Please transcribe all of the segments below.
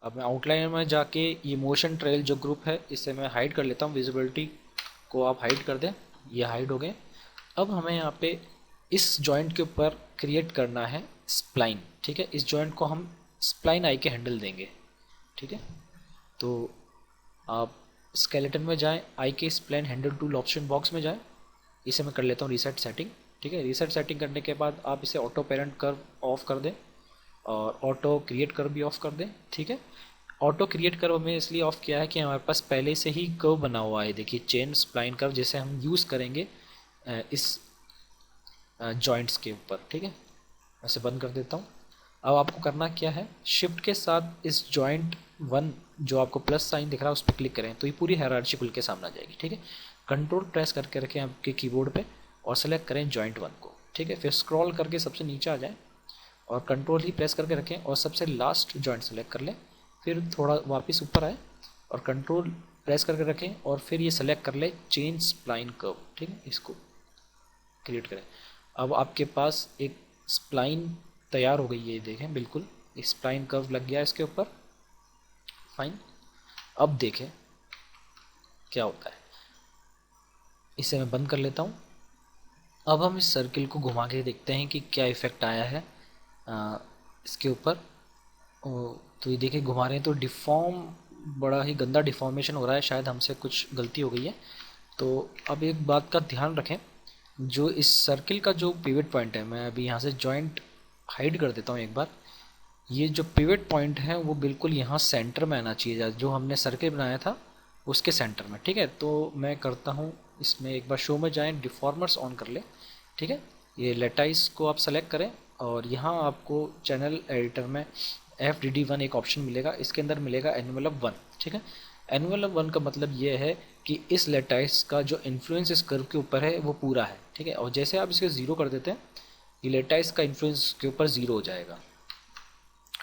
अब मैं आउटलाइनर में जाके ये मोशन ट्रेल जो ग्रुप है इसे मैं हाइड कर लेता हूँ। विजिबिलिटी को आप हाइड कर दें, ये हाइड हो गए। अब हमें यहाँ पे इस जॉइंट के ऊपर क्रिएट करना है स्प्लाइन। ठीक है, इस जॉइंट को हम स्प्लाइन आई के हैंडल देंगे। ठीक है, तो आप स्केलेटन में जाएं, आई के spline handle tool option box में जाएं। इसे मैं कर लेता हूँ रीसेट सेटिंग। ठीक है, रीसेट सेटिंग करने के बाद आप इसे ऑटो पेरेंट कर्व ऑफ कर दें और ऑटो क्रिएट कर्व भी ऑफ कर दें। ठीक है, ऑटो क्रिएट कर्व में इसलिए ऑफ किया है कि हमारे पास पहले से ही कर्व बना हुआ है। देखिए चेन स्प्लाइन कर्व, जैसे हम यूज़ करेंगे इस जॉइंट्स के ऊपर। ठीक है, ऐसे बंद कर देता हूँ। अब आपको करना क्या है, शिफ्ट के साथ इस जॉइंट वन जो आपको प्लस साइन दिख रहा है उस पर क्लिक करें तो ये पूरी हायरार्ची खुल के सामने आ जाएगी। ठीक है, कंट्रोल प्रेस करके रखें आपके कीबोर्ड पे और सेलेक्ट करें जॉइंट वन को। ठीक है, फिर स्क्रॉल करके सबसे नीचे आ जाएं और कंट्रोल ही प्रेस करके रखें और सबसे लास्ट जॉइंट सेलेक्ट कर लें। फिर थोड़ा वापस ऊपर आए और कंट्रोल प्रेस करके रखें और फिर ये सेलेक्ट कर लें चेंज स्प्लाइन कर्व। ठीक है, इसको क्रिएट करें। अब आपके पास एक स्प्लाइन तैयार हो गई है, ये देखें बिल्कुल स्प्लाइन कर्व लग गया इसके ऊपर। फाइन, अब देखें क्या होता है। इसे मैं बंद कर लेता हूँ। अब हम इस सर्किल को घुमा के देखते हैं कि क्या इफ़ेक्ट आया है इसके ऊपर। तो ये देखिए घुमा रहे हैं तो डिफ़ॉर्म, बड़ा ही गंदा डिफ़ॉर्मेशन हो रहा है, शायद हमसे कुछ गलती हो गई है। तो अब एक बात का ध्यान रखें, जो इस सर्किल का जो पिवट पॉइंट है, मैं अभी यहाँ से जॉइंट हाइड कर देता हूँ एक बार। ये जो पिवट पॉइंट है वो बिल्कुल यहाँ सेंटर में आना चाहिए, जो हमने सर्किल बनाया था उसके सेंटर में। ठीक है, तो मैं करता हूँ इसमें एक बार शो में जाएं, डिफॉर्मर्स ऑन कर ले। ठीक है, ये लेटाइस को आप सेलेक्ट करें और यहाँ आपको चैनल एडिटर में FDD1 एक ऑप्शन मिलेगा, इसके अंदर मिलेगा एनवेलप 1। ठीक है, एनवेलप 1 का मतलब ये है कि इस लेटाइस का जो इन्फ्लुएंस इस कर्व के ऊपर है वो पूरा है। ठीक है, और जैसे आप इसके ज़ीरो कर देते हैं ये लेटाइस का इन्फ्लुएंस के ऊपर ज़ीरो हो जाएगा।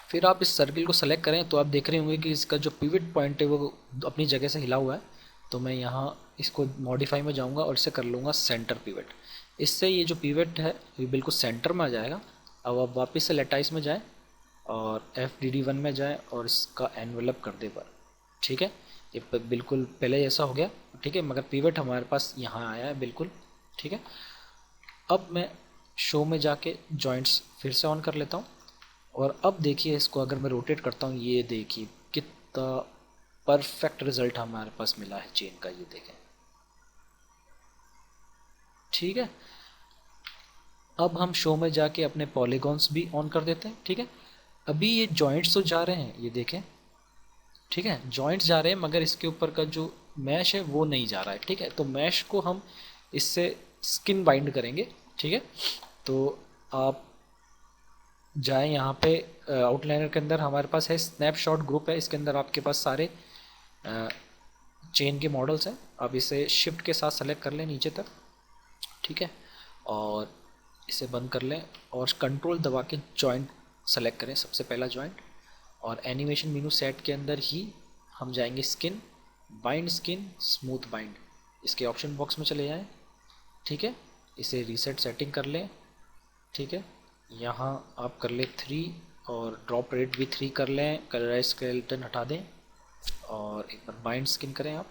फिर आप इस सर्किल को सेलेक्ट करें तो आप देख रहे होंगे कि इसका जो पिवट पॉइंट है वो अपनी जगह से हिला हुआ है। तो मैं यहाँ इसको मॉडिफाई में जाऊँगा और इसे कर लूँगा सेंटर पिवट। इससे ये जो पिवट है ये बिल्कुल सेंटर में आ जाएगा। अब आप वापस से लेटाइस में जाएं और FDD1 में जाएं और इसका एनवेलप कर दे पर। ठीक है, ये बिल्कुल पहले जैसा हो गया। ठीक है, मगर पिवट हमारे पास यहाँ आया है बिल्कुल। ठीक है, अब मैं शो में जाके जॉइंट्स फिर से ऑन कर लेता हूँ और अब देखिए इसको अगर मैं रोटेट करता हूँ, ये देखिए कितना परफेक्ट रिजल्ट हमारे पास मिला है चेन का, ये देखें। ठीक है, अब हम शो में जाके अपने पॉलीगॉन्स भी ऑन कर देते हैं। ठीक है, अभी ये जॉइंट्स तो जा रहे हैं, ये देखें। ठीक है, जॉइंट्स जा रहे हैं मगर इसके ऊपर का जो मैश है वो नहीं जा रहा है। ठीक है, तो मैश को हम इससे स्किन बाइंड करेंगे। ठीक है, तो आप जाएं यहाँ पे आउटलाइनर के अंदर हमारे पास है स्नैपशॉट ग्रुप है, इसके अंदर आपके पास सारे चेन के मॉडल्स हैं। आप इसे शिफ्ट के साथ सेलेक्ट कर लें नीचे तक। ठीक है, और इसे बंद कर लें और कंट्रोल दबा के जॉइंट सेलेक्ट करें, सबसे पहला जॉइंट। और एनिमेशन मेनू सेट के अंदर ही हम जाएंगे skin, bind skin, smooth bind, इसके ऑप्शन बॉक्स में चले जाएं। ठीक है, इसे रीसेट सेटिंग कर लें। ठीक है, यहाँ आप कर ले 3 और ड्रॉप रेट भी 3 कर लें, कलराइज स्केलेटन हटा दें और एक बार बाइंड स्किन करें आप।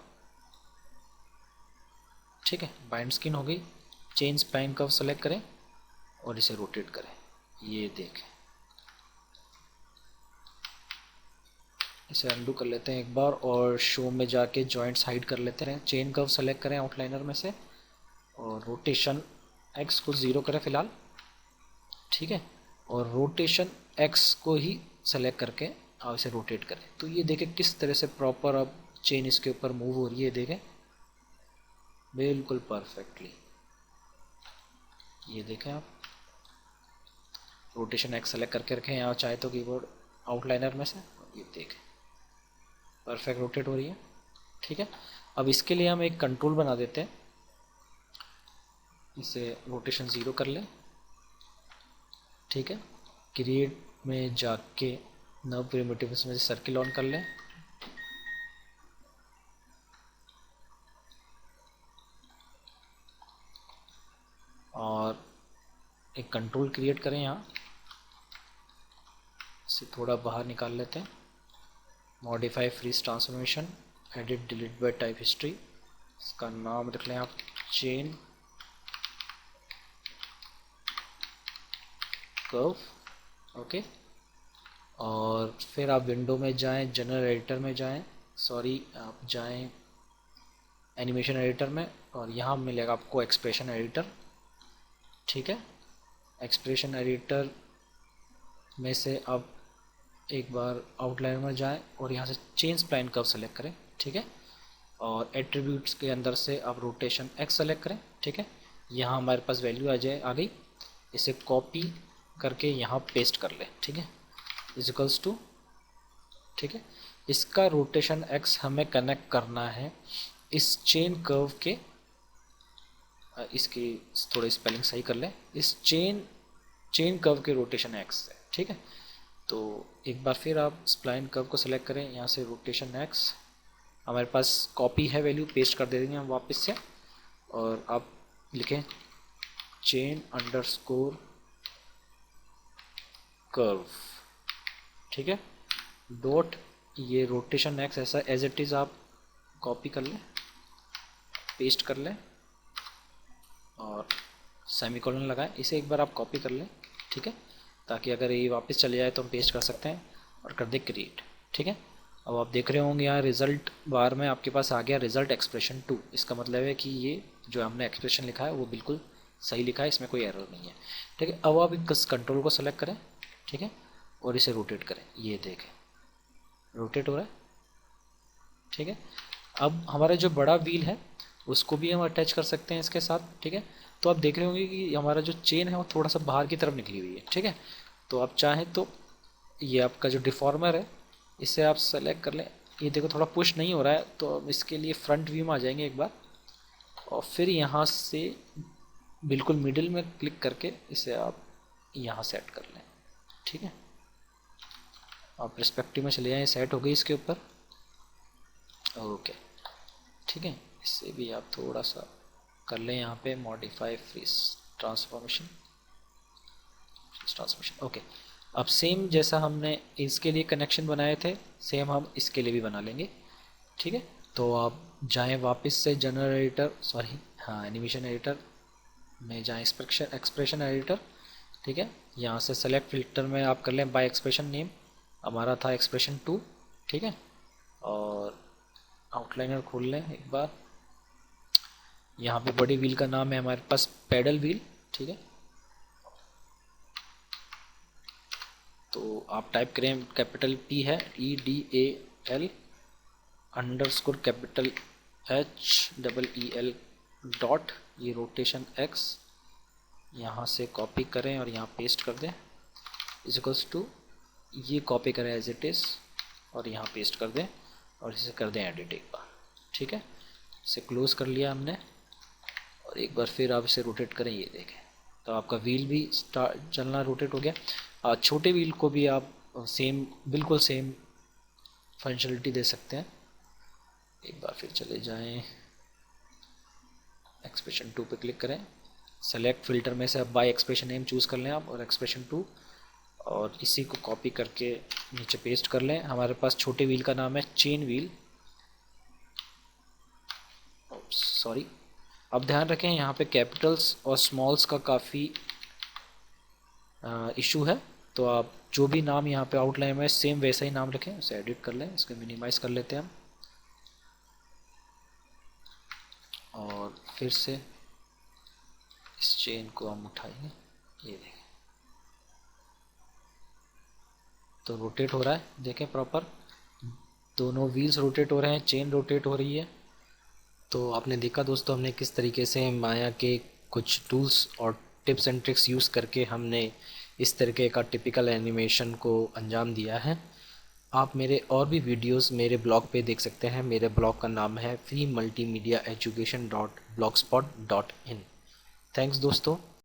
ठीक है, बाइंड स्किन हो गई। चेंज स्पैन कर्व सेलेक्ट करें और इसे रोटेट करें, ये देखें। इसे अंडू कर लेते हैं एक बार और शो में जाके जॉइंट्स हाइड कर लेते हैं। चेन कर्व सेलेक्ट करें आउटलाइनर में से और रोटेशन X को 0 करें फ़िलहाल। ठीक है, और रोटेशन X को ही सेलेक्ट करके आप इसे रोटेट करें तो ये देखें किस तरह से प्रॉपर अब चेन इसके ऊपर मूव हो रही है, देखें बिल्कुल परफेक्टली। ये देखें आप रोटेशन X सेलेक्ट करके रखें यहाँ चाहे तो कीबोर्ड आउटलाइनर में से, ये देखें परफेक्ट रोटेट हो रही है। ठीक है, अब इसके लिए हम एक कंट्रोल बना देते हैं, इसे रोटेशन 0 कर लें। ठीक है, क्रिएट में जाके नव प्रिमिटिव्स में सर्किल ऑन कर लें और एक कंट्रोल क्रिएट करें, यहाँ से थोड़ा बाहर निकाल लेते हैं modify freeze transformation, edit delete by type history, इसका नाम रख लें आप चेन कर्व। ओके, और फिर आप विंडो में जाएं, जनरल एडिटर में जाएं, सॉरी आप जाएं एनिमेशन एडिटर में, और यहाँ मिलेगा आपको एक्सप्रेशन एडिटर। ठीक है, एक्सप्रेशन एडिटर में से आप एक बार आउटलाइन में जाएं और यहाँ से चेन स्प्लाइन कर्व सेलेक्ट करें। ठीक है, और एट्रीब्यूट्स के अंदर से आप रोटेशन एक्स सेलेक्ट करें। ठीक है, यहाँ हमारे पास वैल्यू आ गई, इसे कॉपी करके यहाँ पेस्ट कर लें। ठीक है, इजिकल्स टू, ठीक है, इसका रोटेशन एक्स हमें कनेक्ट करना है इस चेन कर्व के, इसकी थोड़ी स्पेलिंग सही कर लें, इस चेन कर्व के रोटेशन एक्स से। ठीक है, तो एक बार फिर आप स्प्लाइन कर्व को सेलेक्ट करें, यहाँ से रोटेशन एक्स हमारे पास कॉपी है वैल्यू, पेस्ट कर दे देंगे हम वापस से, और आप लिखें चेन अंडरस्कोर कर्व। ठीक है, डॉट ये रोटेशन एक्स ऐसा एज इट इज़ आप कॉपी कर लें, पेस्ट कर लें और सेमीकोलन लगाएं, इसे एक बार आप कॉपी कर लें। ठीक है, ताकि अगर ये वापस चले जाए तो हम पेस्ट कर सकते हैं, और कर दे क्रिएट। ठीक है, अब आप देख रहे होंगे यहाँ रिज़ल्ट बार में आपके पास आ गया रिज़ल्ट एक्सप्रेशन 2। इसका मतलब है कि ये जो हमने एक्सप्रेशन लिखा है वो बिल्कुल सही लिखा है, इसमें कोई एरर नहीं है। ठीक है, अब आप इस कंट्रोल को सेलेक्ट करें। ठीक है, और इसे रोटेट करें, ये देखें रोटेट हो रहा है। ठीक है, अब हमारा जो बड़ा व्हील है उसको भी हम अटैच कर सकते हैं इसके साथ। ठीक है, तो आप देख रहे होंगे कि हमारा जो चेन है वो थोड़ा सा बाहर की तरफ निकली हुई है। ठीक है, तो आप चाहें तो ये आपका जो डिफॉर्मर है इसे आप सेलेक्ट कर लें, ये देखो थोड़ा पुश नहीं हो रहा है, तो हम इसके लिए फ्रंट व्यू में आ जाएंगे एक बार, और फिर यहाँ से बिल्कुल मिडिल में क्लिक करके इसे आप यहाँ सेट कर लें। ठीक है, आप पर्सपेक्टिव में चले जाएँ, सेट हो गई इसके ऊपर। ओके, ठीक है, इससे भी आप थोड़ा सा कर लें, यहाँ पे मॉडिफाई फ्रीज ट्रांसफॉर्मेशन। ओके, अब सेम जैसा हमने इसके लिए कनेक्शन बनाए थे सेम हम इसके लिए भी बना लेंगे। ठीक है, तो आप जाएं वापस से जनरल एडिटर, सॉरी हाँ एनिमेशन एडिटर में जाएं, एक्सप्रेशन एडिटर। ठीक है, यहाँ से सेलेक्ट फिल्टर में आप कर लें बाय एक्सप्रेशन नेम, हमारा था एक्सप्रेशन 2। ठीक है, और आउटलाइनर खोल लें एक बार, यहाँ पे बड़ी व्हील का नाम है हमारे पास पैडल व्हील। ठीक है, तो आप टाइप करें कैपिटल P है EDAL underscore capital HEEL dot, ये रोटेशन X यहाँ से कॉपी करें और यहाँ पेस्ट कर दें, इजिकल्स टू ये कॉपी करें एज इट इज़ और यहाँ पेस्ट कर दें, और इसे कर दें एडिट एक बार। ठीक है, इसे क्लोज कर लिया हमने, और एक बार फिर आप इसे रोटेट करें, ये देखें तो आपका व्हील भी चलना रोटेट हो गया। छोटे व्हील को भी आप बिल्कुल सेम फंक्शनलिटी दे सकते हैं। एक बार फिर चले जाएं, एक्सप्रेशन 2 पे क्लिक करें, सेलेक्ट फिल्टर में से अब बाय एक्सप्रेशन नेम चूज़ कर लें आप, और एक्सप्रेशन 2, और इसी को कॉपी करके नीचे पेस्ट कर लें। हमारे पास छोटे व्हील का नाम है चेन व्हील, सॉरी। अब ध्यान रखें यहाँ पे कैपिटल्स और स्मॉल्स का काफ़ी इशू है, तो आप जो भी नाम यहाँ पे आउटलाइन में सेम वैसा ही नाम रखें, उसे एडिट कर लें, इसको मिनिमाइज़ कर लेते हैं हम, और फिर से इस चेन को हम उठाएंगे, ये देखें तो रोटेट हो रहा है, देखें प्रॉपर दोनों व्हील्स रोटेट हो रहे हैं, चेन रोटेट हो रही है। तो आपने देखा दोस्तों हमने किस तरीके से माया के कुछ टूल्स और टिप्स एंड ट्रिक्स यूज़ करके हमने इस तरीके का टिपिकल एनिमेशन को अंजाम दिया है। आप मेरे और भी वीडियोस मेरे ब्लॉग पे देख सकते हैं। मेरे ब्लॉग का नाम है freemultimediaeducation.blogspot.in। थैंक्स दोस्तों।